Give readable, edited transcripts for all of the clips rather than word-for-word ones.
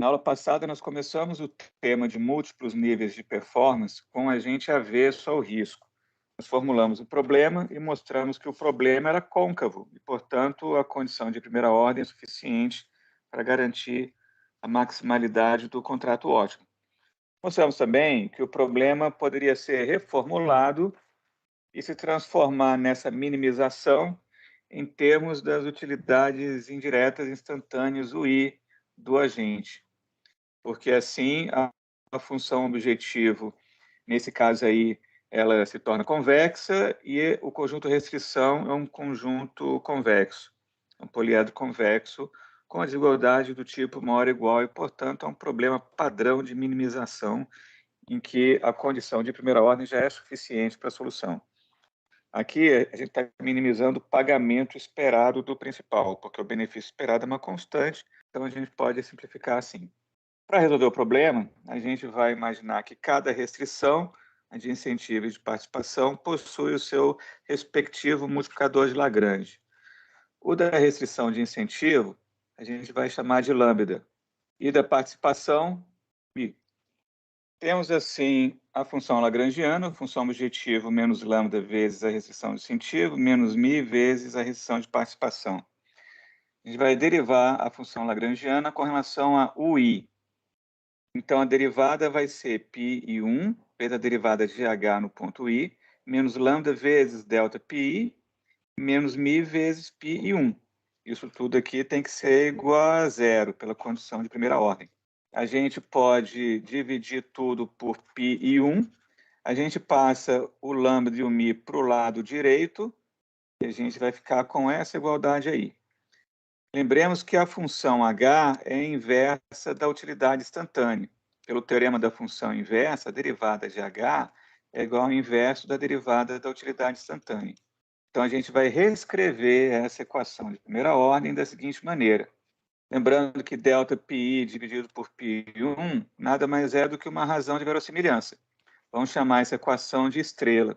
Na aula passada, nós começamos o tema de múltiplos níveis de performance com a gente avesso ao risco. Nós formulamos o problema e mostramos que o problema era côncavo e, portanto, a condição de primeira ordem é suficiente para garantir a maximalidade do contrato ótimo. Mostramos também que o problema poderia ser reformulado e se transformar nessa minimização em termos das utilidades indiretas instantâneas UI do agente, porque assim a função objetivo, nesse caso aí, ela se torna convexa e o conjunto restrição é um conjunto convexo, um poliedro convexo com a desigualdade do tipo maior ou igual e, portanto, é um problema padrão de minimização em que a condição de primeira ordem já é suficiente para a solução. Aqui a gente está minimizando o pagamento esperado do principal, porque o benefício esperado é uma constante, então a gente pode simplificar assim. Para resolver o problema, a gente vai imaginar que cada restrição de incentivo e de participação possui o seu respectivo multiplicador de Lagrange. O da restrição de incentivo, a gente vai chamar de lambda, e da participação, μ. Temos, assim, a função lagrangiana, a função objetivo menos lambda vezes a restrição de incentivo, menos μ vezes a restrição de participação. A gente vai derivar a função lagrangiana com relação a UI. Então, a derivada vai ser πi1 vezes a derivada de h no ponto i, menos lambda vezes delta pi, menos μ vezes πi1. Isso tudo aqui tem que ser igual a zero, pela condição de primeira ordem. A gente pode dividir tudo por πi1, a gente passa o lambda e o μ para o lado direito, e a gente vai ficar com essa igualdade aí. Lembremos que a função h é a inversa da utilidade instantânea. Pelo teorema da função inversa, a derivada de h é igual ao inverso da derivada da utilidade instantânea. Então, a gente vai reescrever essa equação de primeira ordem da seguinte maneira. Lembrando que ΔPi dividido por π1 nada mais é do que uma razão de verossimilhança. Vamos chamar essa equação de estrela.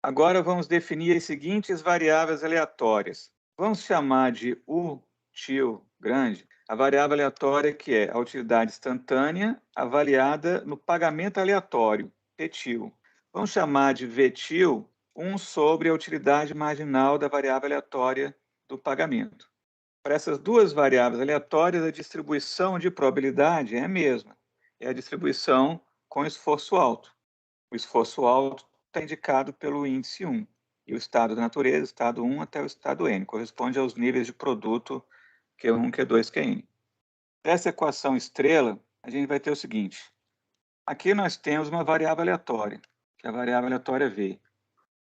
Agora, vamos definir as seguintes variáveis aleatórias. Vamos chamar de util grande a variável aleatória que é a utilidade instantânea avaliada no pagamento aleatório, Ptil. Vamos chamar de Vtil 1 sobre a utilidade marginal da variável aleatória do pagamento. Para essas duas variáveis aleatórias, a distribuição de probabilidade é a mesma. É a distribuição com esforço alto. O esforço alto está indicado pelo índice 1. E o estado da natureza, estado 1 até o estado n, corresponde aos níveis de produto Q1, Q2, Qn. Dessa equação estrela, a gente vai ter o seguinte. Aqui nós temos uma variável aleatória, que é a variável aleatória V.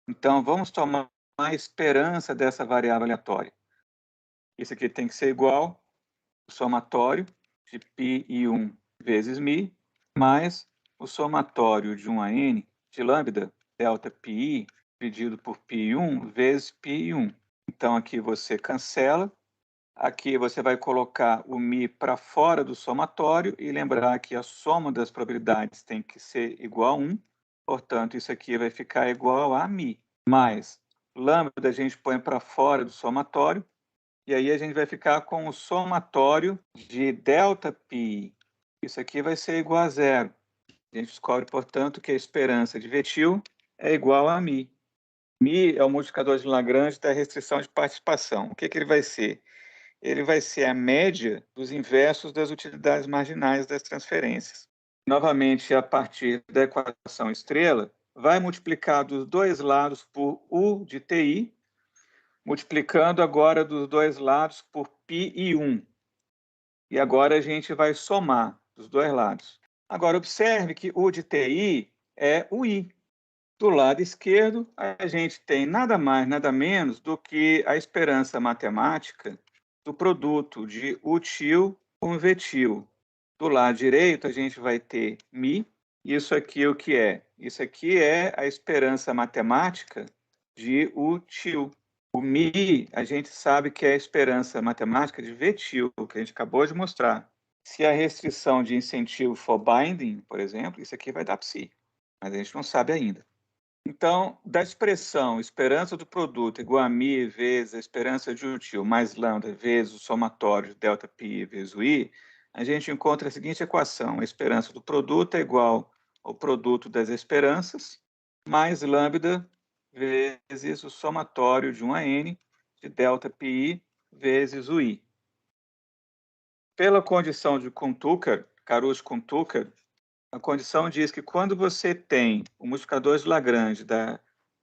Então, vamos tomar a esperança dessa variável aleatória. Isso aqui tem que ser igual ao somatório de π1 vezes μ, mais o somatório de 1 a n de lambda, delta pi, dividido por π1 vezes π1. Então, aqui você cancela. Aqui você vai colocar o μ para fora do somatório e lembrar que a soma das probabilidades tem que ser igual a 1. Portanto, isso aqui vai ficar igual a μ. Mais lambda a gente põe para fora do somatório. E aí a gente vai ficar com o somatório de delta pi. Isso aqui vai ser igual a zero. A gente descobre, portanto, que a esperança de Vtil é igual a μ. μ é o multiplicador de Lagrange da restrição de participação. O que ele vai ser? Ele vai ser a média dos inversos das utilidades marginais das transferências. Novamente, a partir da equação estrela, vai multiplicar dos dois lados por U de TI, multiplicando agora dos dois lados por π1. E agora a gente vai somar dos dois lados. Agora, observe que U de TI é o I. Do lado esquerdo, a gente tem nada mais, nada menos do que a esperança matemática do produto de util com vetil. Do lado direito, a gente vai ter μ. Isso aqui o que é? Isso aqui é a esperança matemática de util. O μ, a gente sabe que é a esperança matemática de vetil, que a gente acabou de mostrar. Se a restrição de incentivo for binding, por exemplo, isso aqui vai dar psi, mas a gente não sabe ainda. Então, da expressão esperança do produto igual a μ vezes a esperança de util mais lambda vezes o somatório de delta pi vezes o i, a gente encontra a seguinte equação: a esperança do produto é igual ao produto das esperanças, mais lambda vezes o somatório de 1 a n de delta pi vezes o i. Pela condição de Kuhn-Tucker, Karush-Kuhn-Tucker, a condição diz que quando você tem o multiplicador de Lagrange da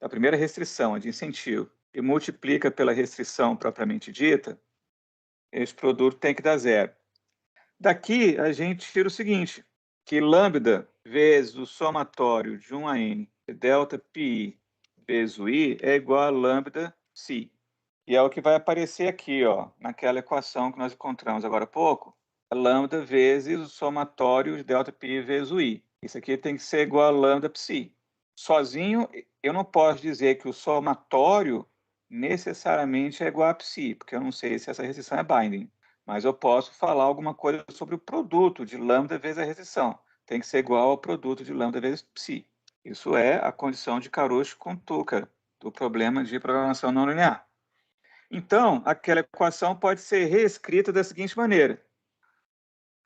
primeira restrição, a de incentivo, e multiplica pela restrição propriamente dita, esse produto tem que dar zero. Daqui, a gente tira o seguinte, que lambda vezes o somatório de 1 a n de delta pi vezes o i é igual a lambda psi. E é o que vai aparecer aqui, ó, naquela equação que nós encontramos agora há pouco, a lambda vezes o somatório de delta pi vezes o i. Isso aqui tem que ser igual a lambda psi. Sozinho, eu não posso dizer que o somatório necessariamente é igual a psi, porque eu não sei se essa restrição é binding. Mas eu posso falar alguma coisa sobre o produto de lambda vezes a restrição. Tem que ser igual ao produto de lambda vezes psi. Isso é a condição de Karush-Kuhn-Tucker, do problema de programação não linear. Então, aquela equação pode ser reescrita da seguinte maneira.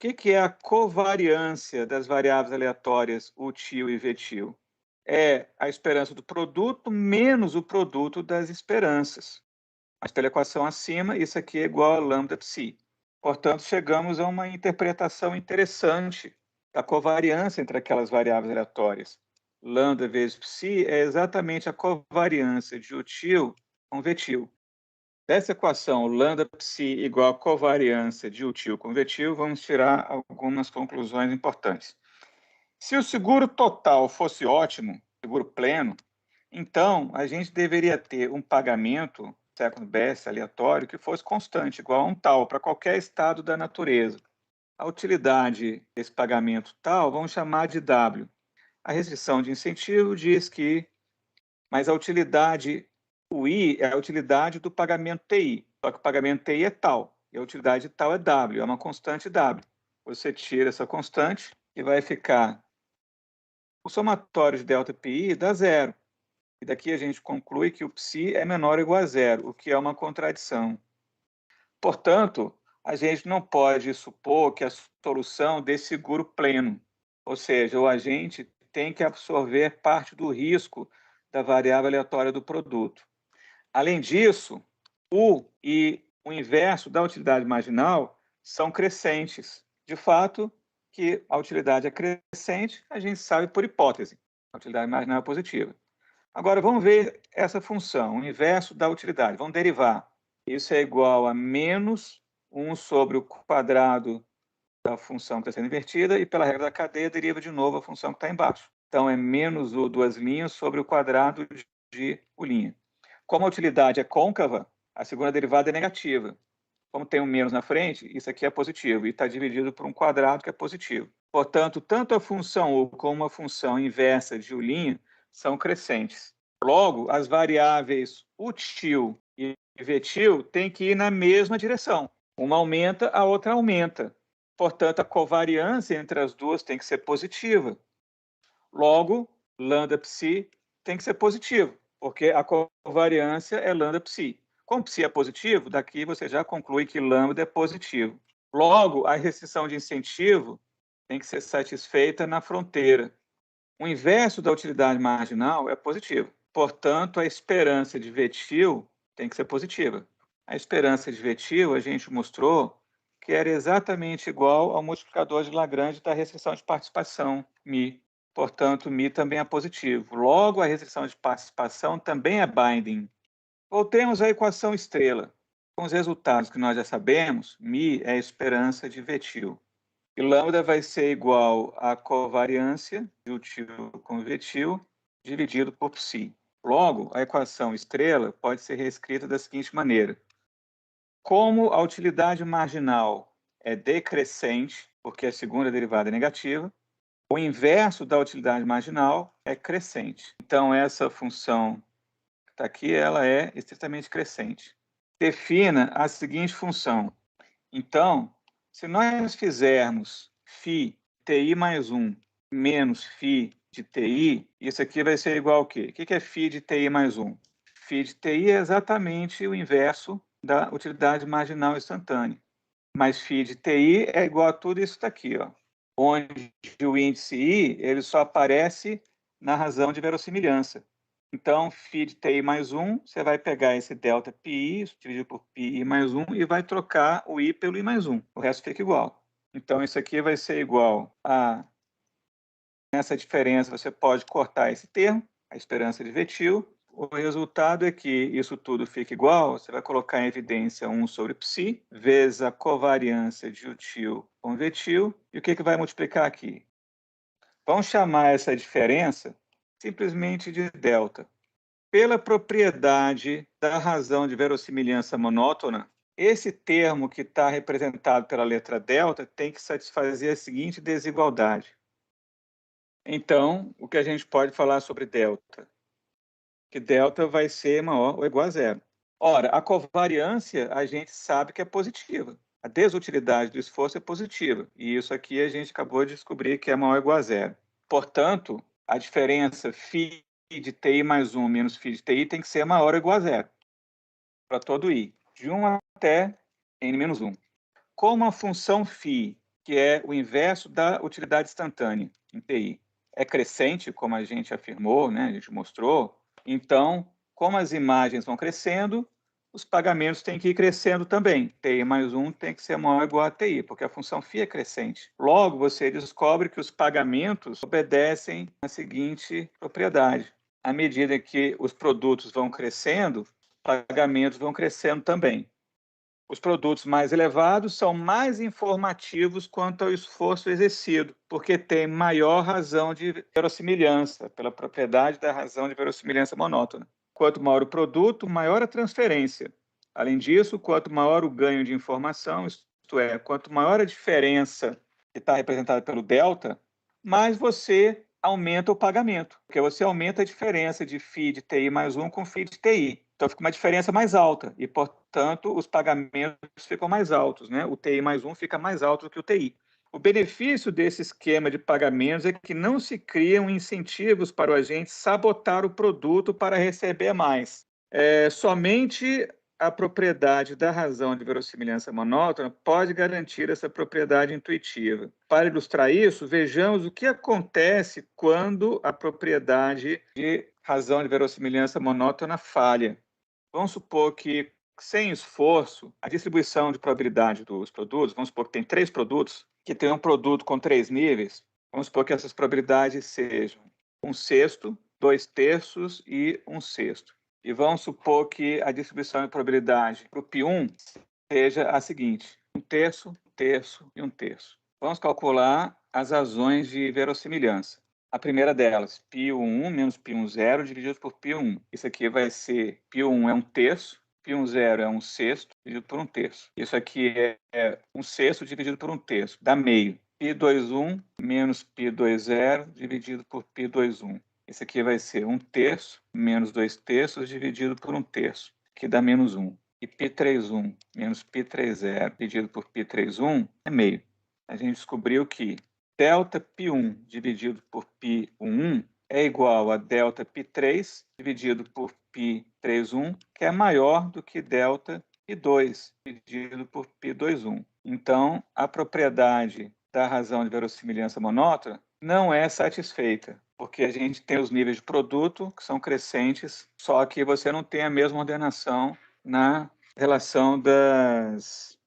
O que é a covariância das variáveis aleatórias util e vetil? É a esperança do produto menos o produto das esperanças. Mas pela equação acima, isso aqui é igual a lambda psi. Portanto, chegamos a uma interpretação interessante da covariância entre aquelas variáveis aleatórias. Lambda vezes psi é exatamente a covariância de util com vetil. Dessa equação, lambda psi igual a covariância de util com vetil, vamos tirar algumas conclusões importantes. Se o seguro total fosse ótimo, seguro pleno, então a gente deveria ter um pagamento second best aleatório que fosse constante, igual a um tal, para qualquer estado da natureza. A utilidade desse pagamento tal, vamos chamar de W. A restrição de incentivo diz que, mas a utilidade, o I é a utilidade do pagamento TI, só que o pagamento TI é tal, e a utilidade tal é W, é uma constante W. Você tira essa constante e vai ficar o somatório de delta pi dá zero. E daqui a gente conclui que o psi é menor ou igual a zero, o que é uma contradição. Portanto, a gente não pode supor que a solução dê seguro pleno, ou seja, o agente tem que absorver parte do risco da variável aleatória do produto. Além disso, U e o inverso da utilidade marginal são crescentes. De fato, que a utilidade é crescente, a gente sabe por hipótese. A utilidade marginal é positiva. Agora, vamos ver essa função, o inverso da utilidade. Vamos derivar. Isso é igual a menos 1 sobre o quadrado da função que está sendo invertida e, pela regra da cadeia, deriva de novo a função que está embaixo. Então, é menos o duas linhas sobre o quadrado de U'. Como a utilidade é côncava, a segunda derivada é negativa. Como tem um menos na frente, isso aqui é positivo e está dividido por um quadrado que é positivo. Portanto, tanto a função U como a função inversa de U' são crescentes. Logo, as variáveis util e vetil têm que ir na mesma direção. Uma aumenta, a outra aumenta. Portanto, a covariância entre as duas tem que ser positiva. Logo, lambda psi tem que ser positivo, porque a covariância é lambda psi. Como psi é positivo, daqui você já conclui que lambda é positivo. Logo, a restrição de incentivo tem que ser satisfeita na fronteira. O inverso da utilidade marginal é positivo. Portanto, a esperança de vetil tem que ser positiva. A esperança de vetil, a gente mostrou que era exatamente igual ao multiplicador de Lagrange da restrição de participação, μ. Portanto, μ também é positivo. Logo, a restrição de participação também é binding. Voltemos à equação estrela. Com os resultados que nós já sabemos, μ é a esperança de vetil. E lambda vai ser igual à covariância de util com vetil dividido por psi. Logo, a equação estrela pode ser reescrita da seguinte maneira. Como a utilidade marginal é decrescente, porque a segunda derivada é negativa, o inverso da utilidade marginal é crescente. Então, essa função que está aqui, ela é estritamente crescente. Defina a seguinte função. Então, se nós fizermos φ ti mais 1 menos φ de ti, isso aqui vai ser igual ao quê? O que é φ de ti mais 1? Φ de ti é exatamente o inverso da utilidade marginal instantânea. mais φ de TI é igual a tudo isso daqui, ó, onde o índice I ele só aparece na razão de verossimilhança. Então, φ de TI mais 1, você vai pegar esse delta πi, dividido por πi mais 1, e vai trocar o I pelo I mais 1. O resto fica igual. Então, isso aqui vai ser igual a... Nessa diferença, você pode cortar esse termo, a esperança de Vetil. O resultado é que isso tudo fica igual, você vai colocar em evidência 1 sobre psi, vezes a covariância de util com vetil, e o que vai multiplicar aqui? Vamos chamar essa diferença simplesmente de delta. Pela propriedade da razão de verossimilhança monótona, esse termo que está representado pela letra delta tem que satisfazer a seguinte desigualdade. Então, o que a gente pode falar sobre delta? Que delta vai ser maior ou igual a zero. Ora, a covariância a gente sabe que é positiva. A desutilidade do esforço é positiva. E isso aqui a gente acabou de descobrir que é maior ou igual a zero. Portanto, a diferença φ de TI mais 1 menos φ de TI tem que ser maior ou igual a zero. Para todo I. De 1 até n menos 1. Como a função φ, que é o inverso da utilidade instantânea em TI, é crescente, como a gente afirmou, né, a gente mostrou, então, como as imagens vão crescendo, os pagamentos têm que ir crescendo também. TI mais 1 tem que ser maior ou igual a TI, porque a função φ é crescente. Logo, você descobre que os pagamentos obedecem à seguinte propriedade. À medida que os produtos vão crescendo, os pagamentos vão crescendo também. Os produtos mais elevados são mais informativos quanto ao esforço exercido, porque tem maior razão de verossimilhança, pela propriedade da razão de verossimilhança monótona. Quanto maior o produto, maior a transferência. Além disso, quanto maior o ganho de informação, isto é, quanto maior a diferença que está representada pelo delta, mais você aumenta o pagamento, porque você aumenta a diferença de φ de TI mais 1 com φ de TI. Então, fica uma diferença mais alta e, portanto, os pagamentos ficam mais altos, né? O TI mais 1 fica mais alto do que o TI. O benefício desse esquema de pagamentos é que não se criam incentivos para o agente sabotar o produto para receber mais. Somente a propriedade da razão de verossimilhança monótona pode garantir essa propriedade intuitiva. Para ilustrar isso, vejamos o que acontece quando a propriedade de razão de verossimilhança monótona falha. Vamos supor que, sem esforço, a distribuição de probabilidade dos produtos, vamos supor que tem 3 produtos, que tem um produto com 3 níveis, vamos supor que essas probabilidades sejam 1/6, 2/3 e 1/6. E vamos supor que a distribuição de probabilidade para o π1 seja a seguinte: 1/3, 1/3 e 1/3. Vamos calcular as razões de verossimilhança. A primeira delas, π1 menos π10 dividido por π1. Isso aqui vai ser, π1 é 1/3, π10 é 1/6 dividido por 1/3. Isso aqui é 1/6 dividido por 1/3, dá meio. π21 menos π20 dividido por π21. Esse aqui vai ser 1/3 menos 2/3 dividido por 1/3, que dá menos 1. E π31 menos π30 dividido por π31 é meio. A gente descobriu que delta π1 dividido por π11 é igual a delta π3 dividido por π31, que é maior do que delta π2 dividido por π21. Então, a propriedade da razão de verossimilhança monótona não é satisfeita, porque a gente tem os níveis de produto que são crescentes, só que você não tem a mesma ordenação na relação das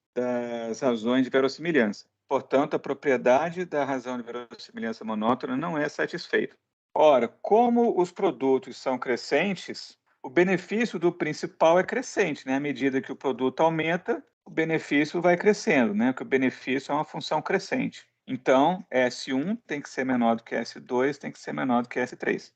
razões de verossimilhança. Portanto, a propriedade da razão de verossimilhança monótona não é satisfeita. Ora, como os produtos são crescentes, o benefício do principal é crescente, né? À medida que o produto aumenta, o benefício vai crescendo, né? Porque o benefício é uma função crescente. Então, S1 tem que ser menor do que S2, tem que ser menor do que S3.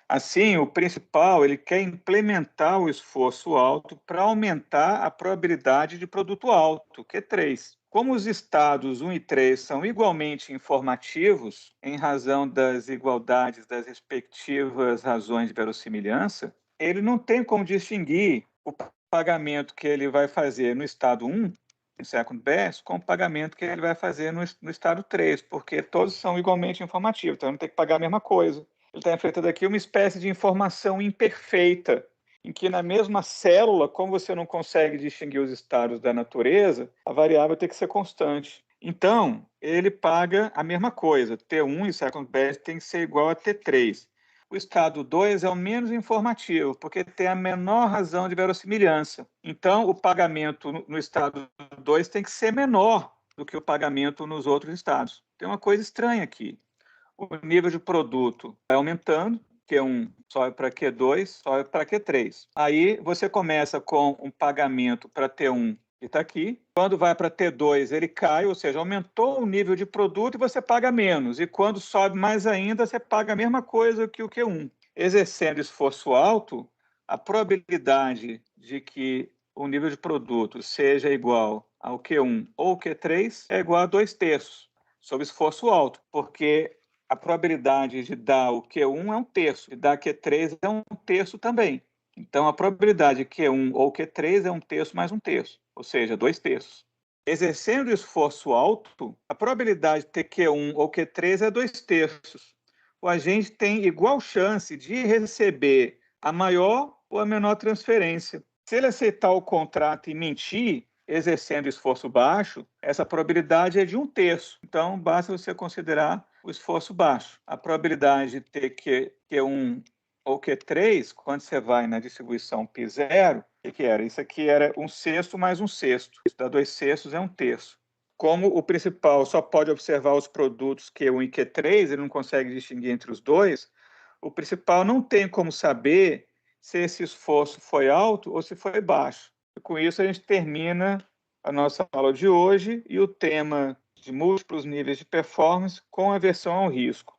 Assim, o principal ele quer implementar o esforço alto para aumentar a probabilidade de produto alto, que é 3. Como os estados 1 e 3 são igualmente informativos, em razão das igualdades das respectivas razões de verossimilhança, ele não tem como distinguir o pagamento que ele vai fazer no estado 1, no second best, com o pagamento que ele vai fazer no estado 3, porque todos são igualmente informativos, então ele não tem que pagar a mesma coisa. Ele está enfrentando aqui uma espécie de informação imperfeita. em que na mesma célula, como você não consegue distinguir os estados da natureza, a variável tem que ser constante. Então, ele paga a mesma coisa. T1 em second best tem que ser igual a T3. O estado 2 é o menos informativo, porque tem a menor razão de verossimilhança. Então, o pagamento no estado 2 tem que ser menor do que o pagamento nos outros estados. Tem uma coisa estranha aqui. O nível de produto vai aumentando, Q1 sobe para Q2, sobe para Q3. Aí você começa com um pagamento para T1, que está aqui. Quando vai para T2, ele cai, ou seja, aumentou o nível de produto e você paga menos. E quando sobe mais ainda, você paga a mesma coisa que o Q1. Exercendo esforço alto, a probabilidade de que o nível de produto seja igual ao Q1 ou Q3 é igual a 2/3, sob esforço alto, porque a probabilidade de dar o Q1 é 1/3, de dar Q3 é 1/3 também. Então, a probabilidade de Q1 ou Q3 é 1/3 mais 1/3, ou seja, 2/3. Exercendo esforço alto, a probabilidade de ter Q1 ou Q3 é 2/3. O agente tem igual chance de receber a maior ou a menor transferência. Se ele aceitar o contrato e mentir, exercendo esforço baixo, essa probabilidade é de 1/3. Então, basta você considerar o esforço baixo. A probabilidade de ter Q1 ou Q3, quando você vai na distribuição π0, o que era? Isso aqui era 1/6 mais 1/6. Isso dá 2/6, é 1/3. Como o principal só pode observar os produtos Q1 e Q3, ele não consegue distinguir entre os dois, o principal não tem como saber se esse esforço foi alto ou se foi baixo. E com isso, a gente termina a nossa aula de hoje e o tema de múltiplos níveis de performance com aversão ao risco.